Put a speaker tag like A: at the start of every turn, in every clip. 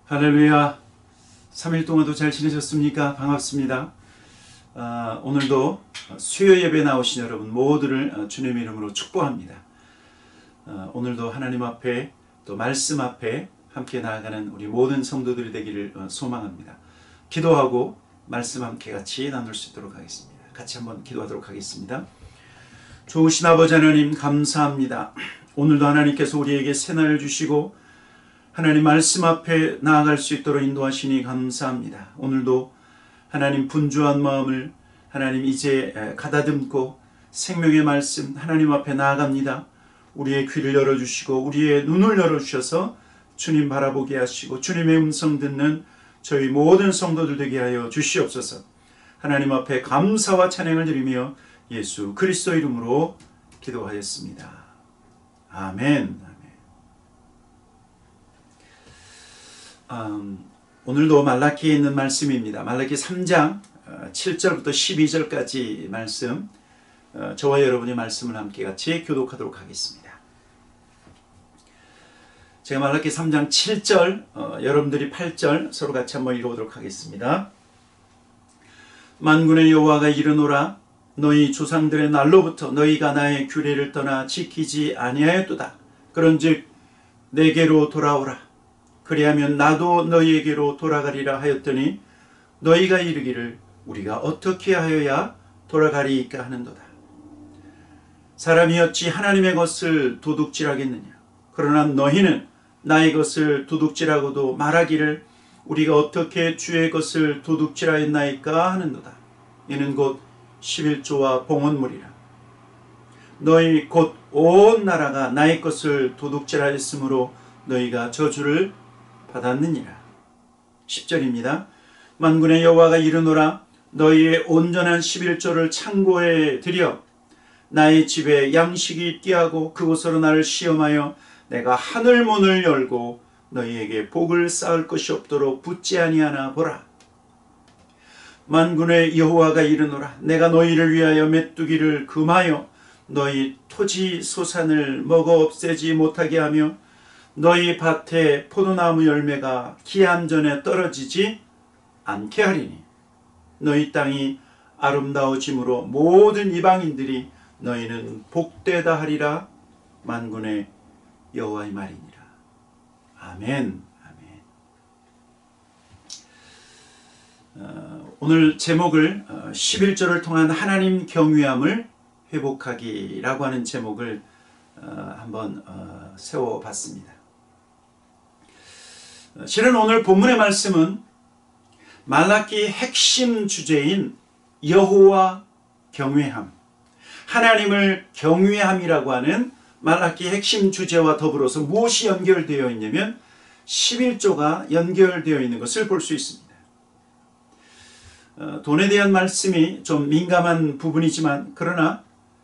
A: 할렐루야. 3일 동안도 잘 지내셨습니까? 반갑습니다. 오늘도 수요 예배 나오신 여러분 모두를 주님의 이름으로 축복합니다. 오늘도 하나님 앞에 또 말씀 앞에 함께 나아가는 우리 모든 성도들이 되기를 소망합니다. 기도하고 말씀 함께 같이 나눌 수 있도록 하겠습니다. 같이 한번 기도하도록 하겠습니다. 좋으신 아버지 하나님 감사합니다. 오늘도 하나님께서 우리에게 새날을 주시고 하나님 말씀 앞에 나아갈 수 있도록 인도하시니 감사합니다. 오늘도 하나님 분주한 마음을 하나님 이제 가다듬고 생명의 말씀 하나님 앞에 나아갑니다. 우리의 귀를 열어주시고 우리의 눈을 열어주셔서 주님 바라보게 하시고 주님의 음성 듣는 저희 모든 성도들 되게 하여 주시옵소서. 하나님 앞에 감사와 찬양을 드리며 예수 그리스도 이름으로 기도하였습니다. 아멘. 오늘도 말라기에 있는 말씀입니다. 말라기 3장 7절부터 12절까지 말씀, 저와 여러분의 말씀을 함께 같이 교독하도록 하겠습니다. 제가 말라기 3장 7절, 여러분들이 8절 서로 같이 한번 읽어보도록 하겠습니다. 만군의 여호와가 이르노라. 너희 조상들의 날로부터 너희가 나의 규례를 떠나 지키지 아니하였도다. 그런즉 내게로 돌아오라. 그리하면 나도 너희에게로 돌아가리라 하였더니 너희가 이르기를 우리가 어떻게 하여야 돌아가리이까 하는도다. 사람이 어찌 하나님의 것을 도둑질하겠느냐. 그러나 너희는 나의 것을 도둑질하고도 말하기를 우리가 어떻게 주의 것을 도둑질하였나이까 하는도다. 이는 곧 11조와 봉헌물이라. 너희 곧 온 나라가 나의 것을 도둑질하였으므로 너희가 저주를 받았느니라. 10절입니다. 만군의 여호와가 이르노라. 너희의 온전한 11조를 창고에 들여 나의 집에 양식이 있게 하고 그곳으로 나를 시험하여 내가 하늘 문을 열고 너희에게 복을 쌓을 것이 없도록 붙지 아니하나 보라. 만군의 여호와가 이르노라. 내가 너희를 위하여 메뚜기를 금하여 너희 토지 소산을 먹어 없애지 못하게 하며 너희 밭에 포도나무 열매가 기한 전에 떨어지지 않게 하리니 너희 땅이 아름다워짐으로 모든 이방인들이 너희는 복되다 하리라. 만군의 여호와의 말이니라. 아멘. 오늘 제목을 11조를 통한 하나님 경외함을 회복하기라고 하는 제목을 한번 세워봤습니다. 실은 오늘 본문의 말씀은 말라기 핵심 주제인 여호와 경외함, 하나님을 경외함이라고 하는 말라기 핵심 주제와 더불어서 무엇이 연결되어 있냐면 11조가 연결되어 있는 것을 볼 수 있습니다. 돈에 대한 말씀이 좀 민감한 부분이지만 그러나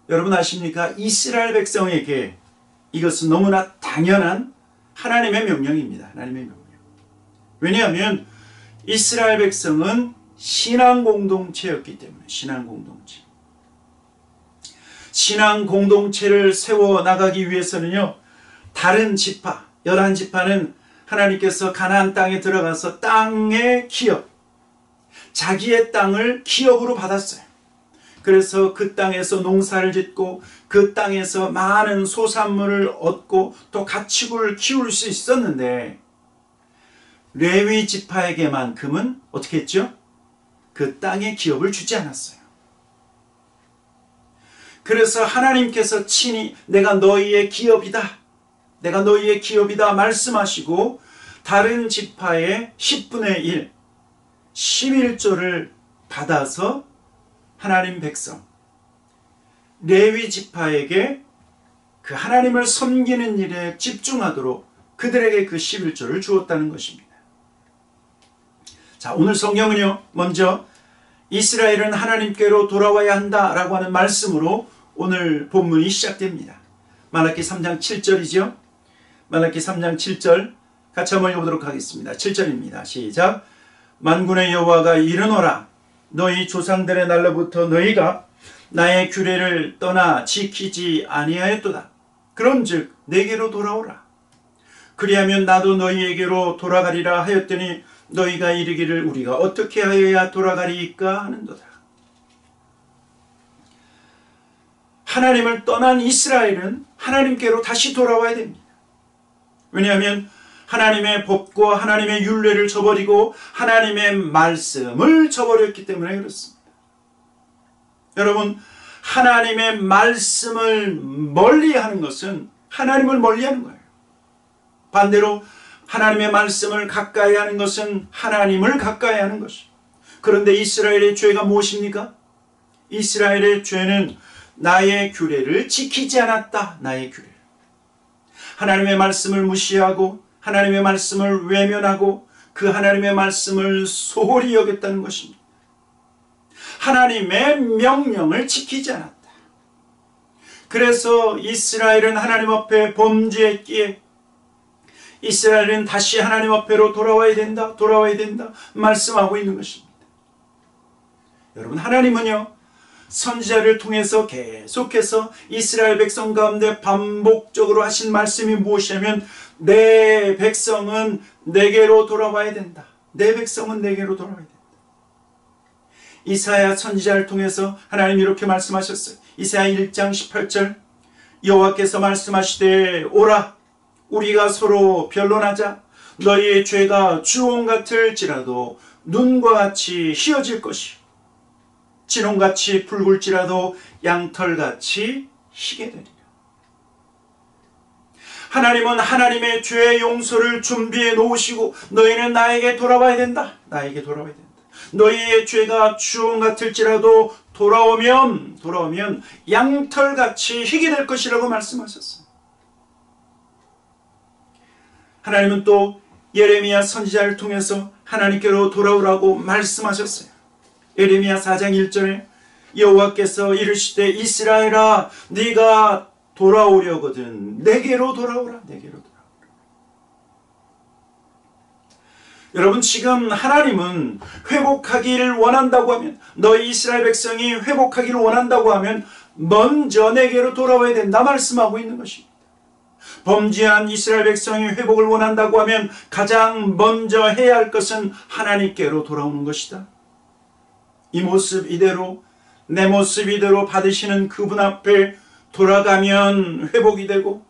A: 여러분 아십니까? 이스라엘 백성에게 이것은 너무나 당연한 하나님의 명령입니다. 하나님의 명령. 왜냐하면 이스라엘 백성은 신앙 공동체였기 때문에 신앙 공동체를 세워나가기 위해서는요, 다른 지파, 11지파는 하나님께서 가나안 땅에 들어가서 땅의 기업, 자기의 땅을 기업으로 받았어요. 그래서 그 땅에서 농사를 짓고 그 땅에서 많은 소산물을 얻고 또 가축을 키울 수 있었는데 레위 지파에게만큼은 어떻게 했죠? 그 땅의 기업을 주지 않았어요. 그래서 하나님께서 친히 내가 너희의 기업이다, 내가 너희의 기업이다 말씀하시고 다른 지파의 10분의 1, 11조를 받아서 하나님 백성 레위 지파에게 그 하나님을 섬기는 일에 집중하도록 그들에게 그 11조를 주었다는 것입니다. 자, 오늘 성경은요, 먼저 이스라엘은 하나님께로 돌아와야 한다라고 하는 말씀으로 오늘 본문이 시작됩니다. 말라기 3장 7절이죠. 말라기 3장 7절 같이 한번 읽어보도록 하겠습니다. 7절입니다. 시작. 만군의 여호와가 이르노라. 너희 조상들의 날로부터 너희가 나의 규례를 떠나 지키지 아니하였도다. 그런즉 내게로 돌아오라. 그리하면 나도 너희에게로 돌아가리라 하였더니 너희가 이르기를 우리가 어떻게 하여야 돌아가리이까 하는도다. 하나님을 떠난 이스라엘은 하나님께로 다시 돌아와야 됩니다. 왜냐하면 하나님의 법과 하나님의 율례를 저버리고 하나님의 말씀을 저버렸기 때문에 그렇습니다. 여러분, 하나님의 말씀을 멀리하는 것은 하나님을 멀리하는 거예요. 반대로 하나님의 말씀을 가까이 하는 것은 하나님을 가까이 하는 것이에요. 그런데 이스라엘의 죄가 무엇입니까? 이스라엘의 죄는 나의 규례를 지키지 않았다. 나의 규례. 하나님의 말씀을 무시하고 하나님의 말씀을 외면하고 그 하나님의 말씀을 소홀히 여겼다는 것입니다. 하나님의 명령을 지키지 않았다. 그래서 이스라엘은 하나님 앞에 범죄했기에 이스라엘은 다시 하나님 앞에로 돌아와야 된다. 돌아와야 된다. 말씀하고 있는 것입니다. 여러분, 하나님은요, 선지자를 통해서 계속해서 이스라엘 백성 가운데 반복적으로 하신 말씀이 무엇이냐면 내 백성은 내게로 돌아와야 된다. 내 백성은 내게로 돌아와야 된다. 이사야 선지자를 통해서 하나님이 이렇게 말씀하셨어요. 이사야 1장 18절 여호와께서 말씀하시되 오라 우리가 서로 변론하자. 너희의 죄가 주홍 같을지라도 눈과 같이 희어질 것이요 진홍같이 붉을지라도 양털같이 희게 되리라. 하나님은 하나님의 죄의 용서를 준비해 놓으시고 너희는 나에게 돌아와야 된다. 나에게 돌아와야 된다. 너희의 죄가 주홍 같을지라도 돌아오면 양털같이 희게 될 것이라고 말씀하셨어요. 하나님은 또 예레미야 선지자를 통해서 하나님께로 돌아오라고 말씀하셨어요. 예레미야 4장 1절에 여호와께서 이르시되 이스라엘아 네가 돌아오려거든 내게로 돌아오라. 내게로 돌아오라. 여러분, 지금 하나님은 회복하기를 원한다고 하면 너희 이스라엘 백성이 회복하기를 원한다고 하면 먼저 내게로 돌아와야 된다 말씀하고 있는 것입니다. 범죄한 이스라엘 백성이 회복을 원한다고 하면 가장 먼저 해야 할 것은 하나님께로 돌아오는 것이다. 이 모습 이대로 내 모습 이대로 받으시는 그분 앞에 돌아가면 회복이 되고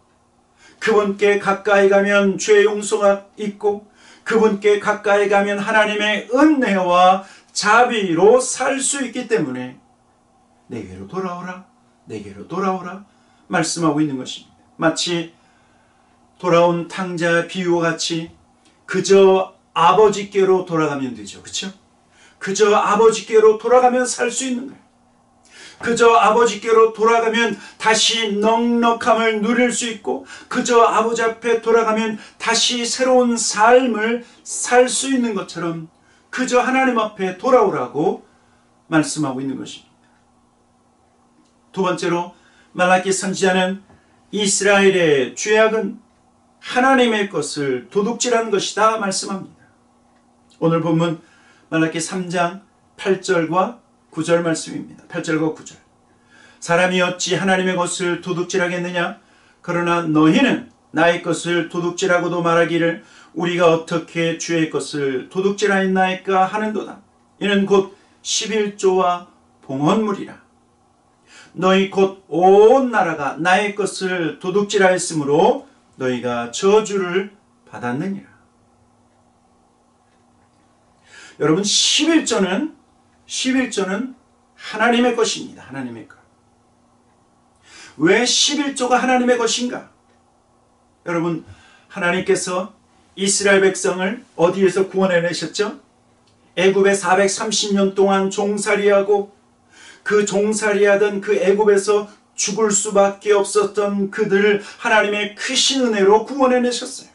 A: 그분께 가까이 가면 죄 용서가 있고 그분께 가까이 가면 하나님의 은혜와 자비로 살 수 있기 때문에 내게로 돌아오라. 내게로 돌아오라 말씀하고 있는 것입니다. 마치 돌아온 탕자 비유와 같이 그저 아버지께로 돌아가면 되죠. 그렇죠? 그저 아버지께로 돌아가면 살 수 있는 거예요. 그저 아버지께로 돌아가면 다시 넉넉함을 누릴 수 있고 그저 아버지 앞에 돌아가면 다시 새로운 삶을 살 수 있는 것처럼 그저 하나님 앞에 돌아오라고 말씀하고 있는 것입니다. 두 번째로 말라기 선지자는 이스라엘의 죄악은 하나님의 것을 도둑질한 것이다 말씀합니다. 오늘 본문 말라기 3장 8절과 9절 말씀입니다. 8절과 9절. 사람이 어찌 하나님의 것을 도둑질하겠느냐? 그러나 너희는 나의 것을 도둑질하고도 말하기를 우리가 어떻게 주의 것을 도둑질하였나이까 하는도다. 이는 곧 11조와 봉헌물이라. 너희 곧 온 나라가 나의 것을 도둑질하였으므로 너희가 저주를 받았느니라. 여러분, 11조는 하나님의 것입니다. 하나님의 것. 왜 11조가 하나님의 것인가? 여러분, 하나님께서 이스라엘 백성을 어디에서 구원해내셨죠? 애굽에 430년 동안 종살이하고 그 종살이하던 그 애굽에서 죽을 수밖에 없었던 그들을 하나님의 크신 은혜로 구원해내셨어요.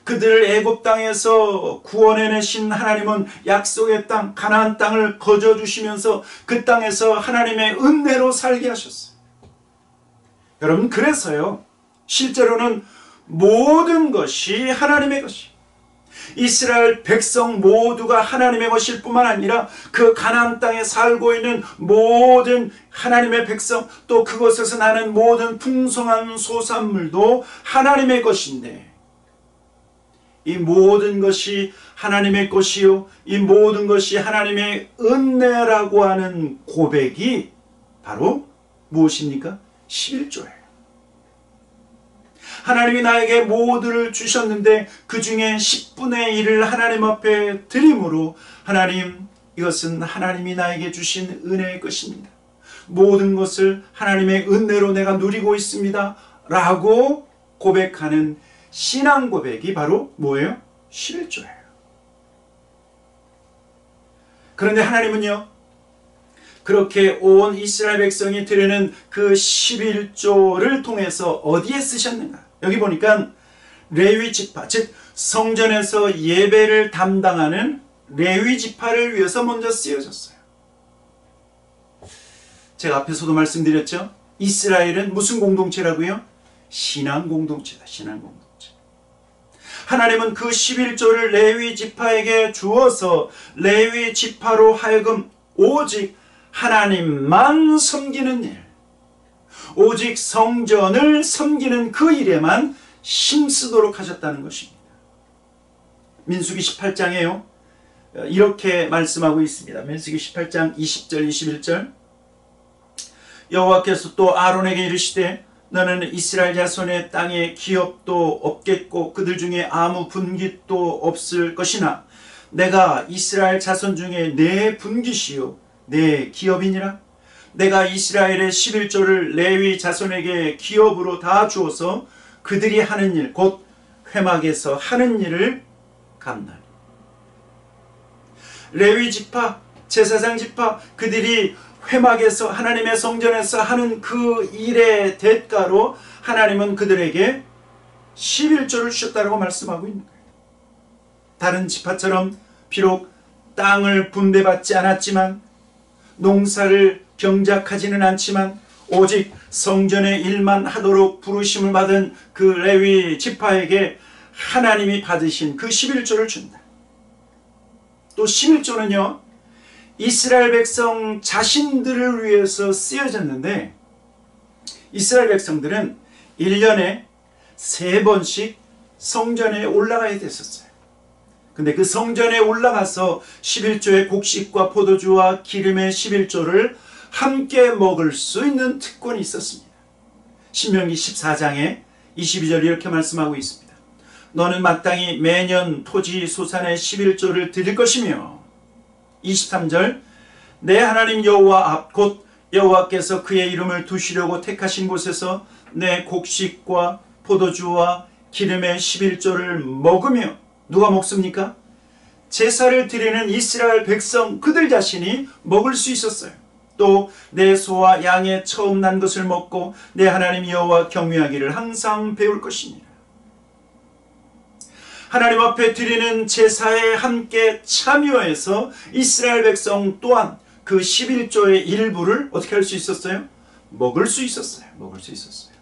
A: 그들을 애굽 땅에서 구원해내신 하나님은 약속의 땅 가나안 땅을 거저주시면서 그 땅에서 하나님의 은혜로 살게 하셨어요. 여러분, 그래서요 실제로는 모든 것이 하나님의 것이 이스라엘 백성 모두가 하나님의 것일 뿐만 아니라 그 가나안 땅에 살고 있는 모든 하나님의 백성, 또 그곳에서 나는 모든 풍성한 소산물도 하나님의 것인데, 이 모든 것이 하나님의 것이요, 이 모든 것이 하나님의 은혜라고 하는 고백이 바로 무엇입니까? 11조예요. 하나님이 나에게 모두를 주셨는데 그 중에 10분의 1을 하나님 앞에 드림으로, 하나님, 이것은 하나님이 나에게 주신 은혜의 것입니다. 모든 것을 하나님의 은혜로 내가 누리고 있습니다 라고 고백하는 신앙 고백이 바로 뭐예요? 11조예요. 그런데 하나님은요, 그렇게 온 이스라엘 백성이 드리는 그 11조를 통해서 어디에 쓰셨는가? 여기 보니까 레위 지파, 즉 성전에서 예배를 담당하는 레위 지파를 위해서 먼저 쓰여졌어요. 제가 앞에서도 말씀드렸죠. 이스라엘은 무슨 공동체라고요? 신앙 공동체다. 신앙 공동체. 하나님은 그 11조를 레위 지파에게 주어서 레위 지파로 하여금 오직 하나님만 섬기는 일, 오직 성전을 섬기는 그 일에만 힘쓰도록 하셨다는 것입니다. 민수기 18장에요, 이렇게 말씀하고 있습니다. 민수기 18장 20절 21절. 여호와께서 또 아론에게 이르시되 너는 이스라엘 자손의 땅에 기업도 없겠고 그들 중에 아무 분깃도 없을 것이나 내가 이스라엘 자손 중에 내 분깃이요 내 기업이니라. 내가 이스라엘의 11조를 레위 자손에게 기업으로 다 주어서 그들이 하는 일, 곧 회막에서 하는 일을 감나니. 레위 지파, 제사장 지파, 그들이 회막에서, 하나님의 성전에서 하는 그 일의 대가로 하나님은 그들에게 11조를 주셨다고 말씀하고 있는 거예요. 다른 지파처럼 비록 땅을 분배받지 않았지만, 농사를 경작하지는 않지만 오직 성전의 일만 하도록 부르심을 받은 그 레위 지파에게 하나님이 받으신 그 11조를 준다. 또 11조는요, 이스라엘 백성 자신들을 위해서 쓰여졌는데, 이스라엘 백성들은 1년에 3번씩 성전에 올라가야 됐었어요. 근데 그 성전에 올라가서 11조의 곡식과 포도주와 기름의 11조를 함께 먹을 수 있는 특권이 있었습니다. 신명기 14장에 22절 이렇게 말씀하고 있습니다. 너는 마땅히 매년 토지 소산의 11조를 드릴 것이며, 23절, 내 하나님 여호와 앞 곧 여호와께서 그의 이름을 두시려고 택하신 곳에서 내 곡식과 포도주와 기름의 11조를 먹으며, 누가 먹습니까? 제사를 드리는 이스라엘 백성 그들 자신이 먹을 수 있었어요. 또 내 소와 양의 처음 난 것을 먹고 내 하나님 여호와 경외하기를 항상 배울 것이니라. 하나님 앞에 드리는 제사에 함께 참여해서 이스라엘 백성 또한 그 11조의 일부를 어떻게 할 수 있었어요? 먹을 수 있었어요. 먹을 수 있었어요.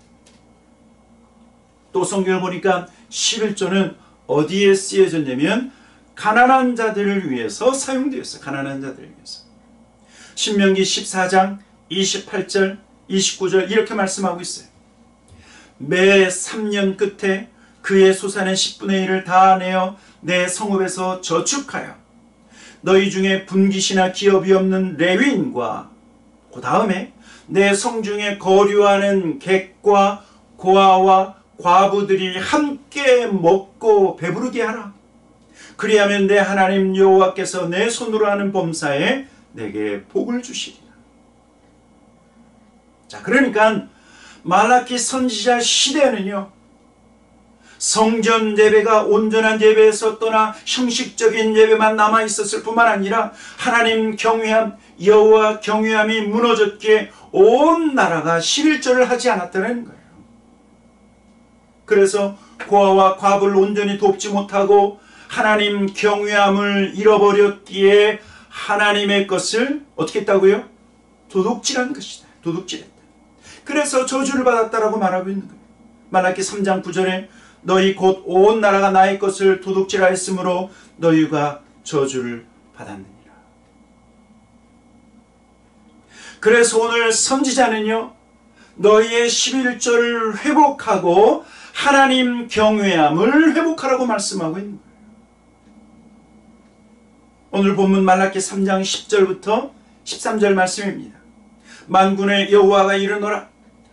A: 또 성경을 보니까 11조는 어디에 쓰여졌냐면 가난한 자들을 위해서 사용되었어요. 가난한 자들을 위해서. 신명기 14장 28절 29절 이렇게 말씀하고 있어요. 매 3년 끝에 그의 소산의 10분의 1을 다 내어 내 성읍에서 저축하여 너희 중에 분깃이나 기업이 없는 레위인과 그 다음에 내 성중에 거류하는 객과 고아와 과부들이 함께 먹고 배부르게 하라. 그리하면 내 하나님 여호와께서 내 손으로 하는 범사에 내게 복을 주시리라. 자, 그러니까 말라기 선지자 시대는요, 성전 예배가 온전한 예배에서 떠나 형식적인 예배만 남아 있었을 뿐만 아니라 하나님 경외함, 여호와 경외함이 무너졌기에 온 나라가 11조를 하지 않았다는 거예요. 그래서 고아와 과부를 온전히 돕지 못하고 하나님 경외함을 잃어버렸기에 하나님의 것을 어떻게 했다고요? 도둑질한 것이다. 도둑질했다. 그래서 저주를 받았다라고 말하고 있는 거예요. 말라기 3장 9절에 너희 곧 온 나라가 나의 것을 도둑질하였으므로 너희가 저주를 받았느니라. 그래서 오늘 선지자는요, 너희의 11조를 회복하고 하나님 경외함을 회복하라고 말씀하고 있는 거예요. 오늘 본문 말라기 3장 10절부터 13절 말씀입니다. 만군의 여호와가 이르노라.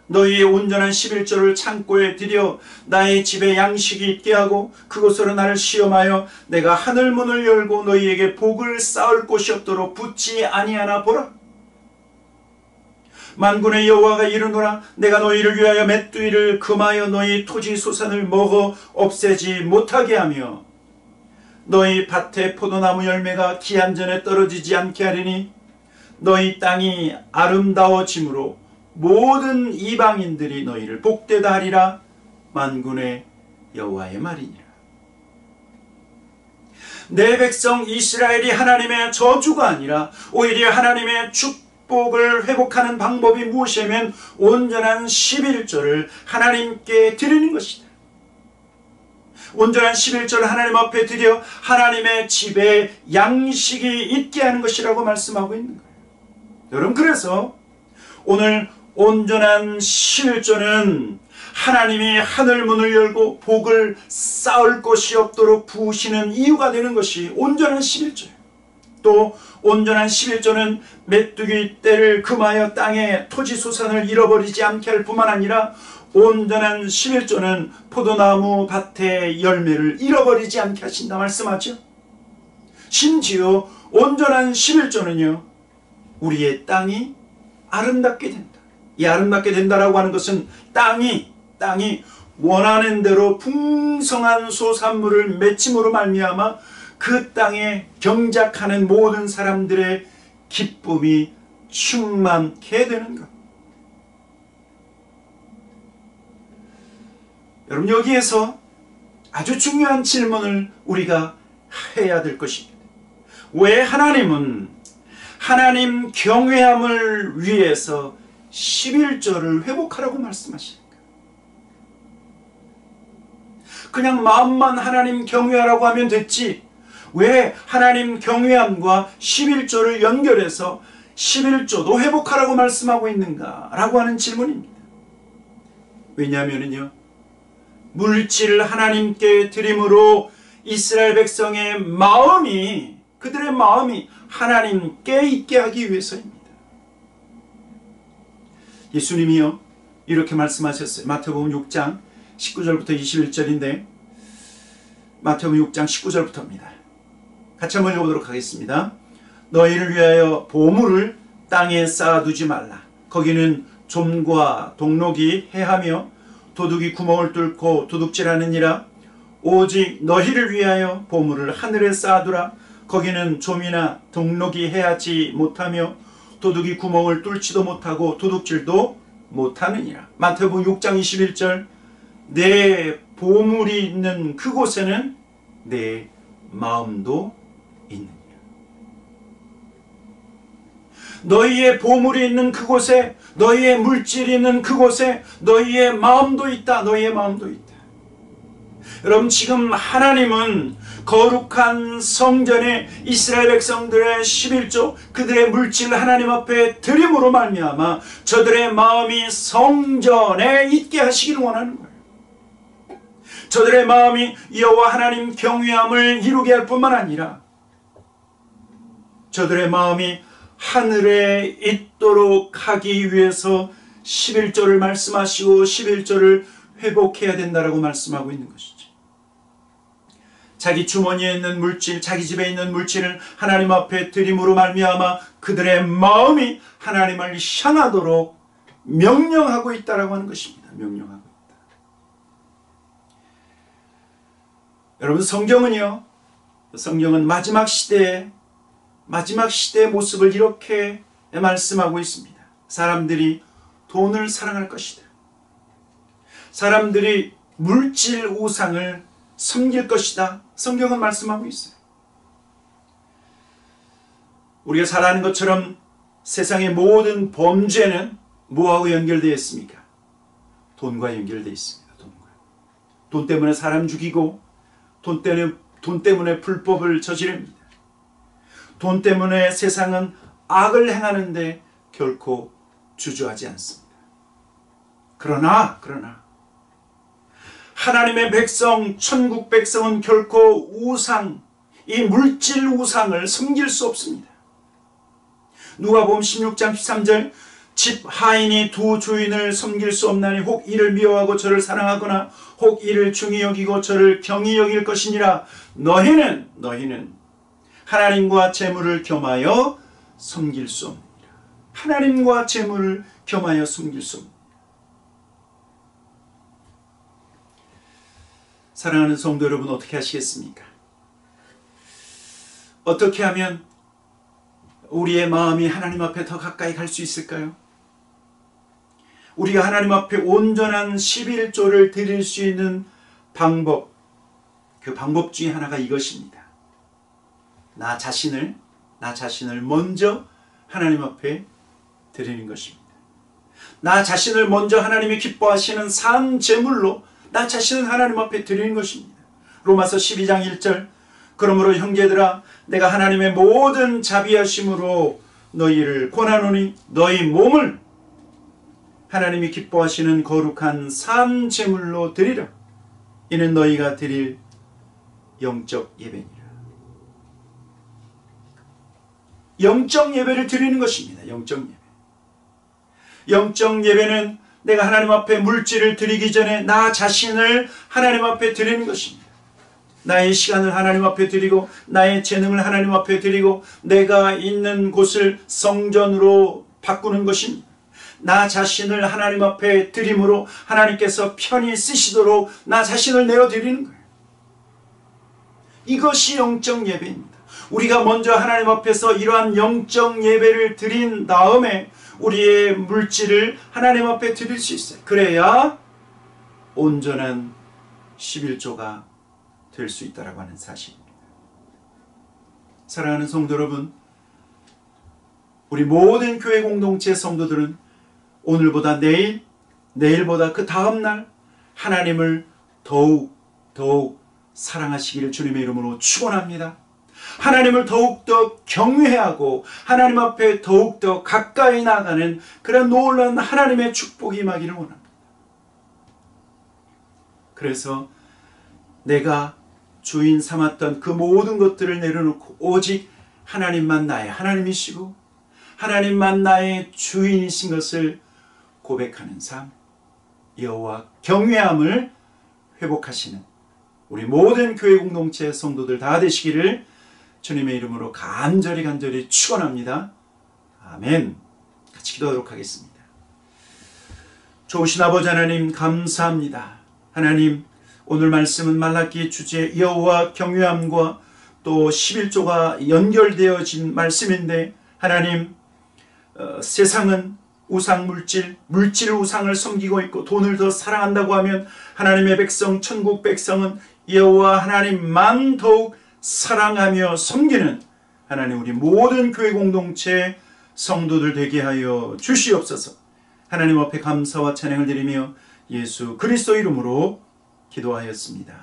A: 너희의 온전한 11조를 창고에 들여 나의 집에 양식이 있게 하고 그곳으로 나를 시험하여 내가 하늘 문을 열고 너희에게 복을 쌓을 곳이 없도록 붙지 아니하나 보라. 만군의 여호와가 이르노라. 내가 너희를 위하여 맷두이를 금하여 너희 토지 소산을 먹어 없애지 못하게 하며 너희 밭에 포도나무 열매가 기한 전에 떨어지지 않게 하리니 너희 땅이 아름다워짐으로 모든 이방인들이 너희를 복되다 하리라. 만군의 여호와의 말이니라. 내 백성 이스라엘이 하나님의 저주가 아니라 오히려 하나님의 축복을 회복하는 방법이 무엇이냐면 온전한 11조를 하나님께 드리는 것이다. 온전한 11조를 하나님 앞에 드려 하나님의 집에 양식이 있게 하는 것이라고 말씀하고 있는 거예요. 여러분, 그래서 오늘 온전한 11조는 하나님이 하늘 문을 열고 복을 쌓을 곳이 없도록 부으시는 이유가 되는 것이 온전한 11조예요. 또 온전한 11조는 메뚜기 떼를 금하여 땅에 토지 소산을 잃어버리지 않게 할 뿐만 아니라 온전한 11조는 포도나무 밭의 열매를 잃어버리지 않게 하신다 말씀하죠. 심지어 온전한 11조는요, 우리의 땅이 아름답게 된다. 이 아름답게 된다라고 하는 것은 땅이 원하는 대로 풍성한 소산물을 맺힘으로 말미암아 그 땅에 경작하는 모든 사람들의 기쁨이 충만케 되는 것. 여러분, 여기에서 아주 중요한 질문을 우리가 해야 될 것입니다. 왜 하나님은 하나님 경외함을 위해서 11조를 회복하라고 말씀하십니까? 그냥 마음만 하나님 경외하라고 하면 됐지 왜 하나님 경외함과 11조를 연결해서 11조도 회복하라고 말씀하고 있는가 라고 하는 질문입니다. 왜냐하면요, 물질을 하나님께 드림으로 이스라엘 백성의 마음이, 그들의 마음이 하나님께 있게 하기 위해서입니다. 예수님이요, 이렇게 말씀하셨어요. 마태복음 6장 19절부터 21절인데 마태복음 6장 19절부터입니다. 같이 한번 읽어보도록 하겠습니다. 너희를 위하여 보물을 땅에 쌓아두지 말라. 거기는 좀과 동록이 해하며 도둑이 구멍을 뚫고 도둑질하느니라. 오직 너희를 위하여 보물을 하늘에 쌓아두라. 거기는 좀이나 동록이 해하지 못하며 도둑이 구멍을 뚫지도 못하고 도둑질도 못하느니라. 마태복음 6장 21절. 내 보물이 있는 그곳에는 내 마음도 있느니라. 너희의 보물이 있는 그곳에, 너희의 물질이 있는 그곳에 너희의 마음도 있다. 너희의 마음도 있다. 여러분, 지금 하나님은 거룩한 성전에 이스라엘 백성들의 11조, 그들의 물질을 하나님 앞에 드림으로 말미암아 저들의 마음이 성전에 있게 하시기를 원하는 거예요. 저들의 마음이 여호와 하나님 경외함을 이루게 할 뿐만 아니라 저들의 마음이 하늘에 있도록 하기 위해서 11조를 말씀하시고 11조를 회복해야 된다라고 말씀하고 있는 것이죠. 자기 주머니에 있는 물질, 자기 집에 있는 물질을 하나님 앞에 드림으로 말미암아 그들의 마음이 하나님을 향하도록 명령하고 있다라고 하는 것입니다. 명령하고 있다. 여러분, 성경은 마지막 시대의 모습을 이렇게 말씀하고 있습니다. 사람들이 돈을 사랑할 것이다. 사람들이 물질 우상을 섬길 것이다. 성경은 말씀하고 있어요. 우리가 잘 아는 것처럼 세상의 모든 범죄는 뭐하고 연결되어 있습니까? 돈과 연결되어 있습니다. 돈 때문에 사람 죽이고 돈 때문에 불법을 저지릅니다. 돈 때문에 세상은 악을 행하는데 결코 주저하지 않습니다. 그러나 하나님의 백성, 천국 백성은 결코 우상, 이 물질 우상을 섬길 수 없습니다. 누가복음 16장 13절, 집 하인이 두 주인을 섬길 수 없나니 혹 이를 미워하고 저를 사랑하거나 혹 이를 중히 여기고 저를 경히 여길 것이니라. 너희는 하나님과 재물을 겸하여 섬길 수 없느니라. 하나님과 재물을 겸하여 섬길 수 없느니라. 사랑하는 성도 여러분, 어떻게 하시겠습니까? 어떻게 하면 우리의 마음이 하나님 앞에 더 가까이 갈 수 있을까요? 우리가 하나님 앞에 온전한 11조를 드릴 수 있는 방법, 그 방법 중에 하나가 이것입니다. 나 자신을 먼저 하나님 앞에 드리는 것입니다. 나 자신을 먼저 하나님이 기뻐하시는 산 제물로 나 자신을 하나님 앞에 드리는 것입니다. 로마서 12장 1절, 그러므로 형제들아 내가 하나님의 모든 자비하심으로 너희를 권하노니 너희 몸을 하나님이 기뻐하시는 거룩한 산 제물로 드리라. 이는 너희가 드릴 영적 예배니라. 영적 예배를 드리는 것입니다. 영적 예배. 영적 예배는 내가 하나님 앞에 물질을 드리기 전에 나 자신을 하나님 앞에 드리는 것입니다. 나의 시간을 하나님 앞에 드리고 나의 재능을 하나님 앞에 드리고 내가 있는 곳을 성전으로 바꾸는 것입니다. 나 자신을 하나님 앞에 드림으로 하나님께서 편히 쓰시도록 나 자신을 내어드리는 거예요. 이것이 영적 예배입니다. 우리가 먼저 하나님 앞에서 이러한 영적 예배를 드린 다음에 우리의 물질을 하나님 앞에 드릴 수 있어요. 그래야 온전한 11조가 될 수 있다라고 하는 사실입니다. 사랑하는 성도 여러분, 우리 모든 교회 공동체 성도들은 오늘보다 내일보다 그 다음날 하나님을 더욱 사랑하시기를 주님의 이름으로 축원합니다. 하나님을 더욱더 경외하고 하나님 앞에 더욱더 가까이 나가는 그런 놀라운 하나님의 축복이 임하기를 원합니다. 그래서 내가 주인 삼았던 그 모든 것들을 내려놓고 오직 하나님만 나의 하나님이시고 하나님만 나의 주인이신 것을 고백하는 삶, 여호와 경외함을 회복하시는 우리 모든 교회 공동체 성도들 다 되시기를 주님의 이름으로 간절히 축원합니다. 아멘. 같이 기도하도록 하겠습니다. 좋으신 아버지 하나님, 감사합니다. 하나님, 오늘 말씀은 말라기 주제 여호와 경외함과 또 11조가 연결되어진 말씀인데, 하나님, 세상은 우상 물질 우상을 섬기고 있고 돈을 더 사랑한다고 하면 하나님의 백성, 천국 백성은 여호와 하나님만 더욱 사랑하며 섬기는 하나님, 우리 모든 교회 공동체 성도들 되게 하여 주시옵소서. 하나님 앞에 감사와 찬양을 드리며 예수 그리스도 이름으로 기도하였습니다.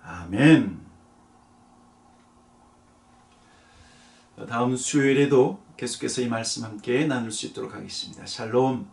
A: 아멘. 다음 수요일에도 계속해서 이 말씀 함께 나눌 수 있도록 하겠습니다. 샬롬.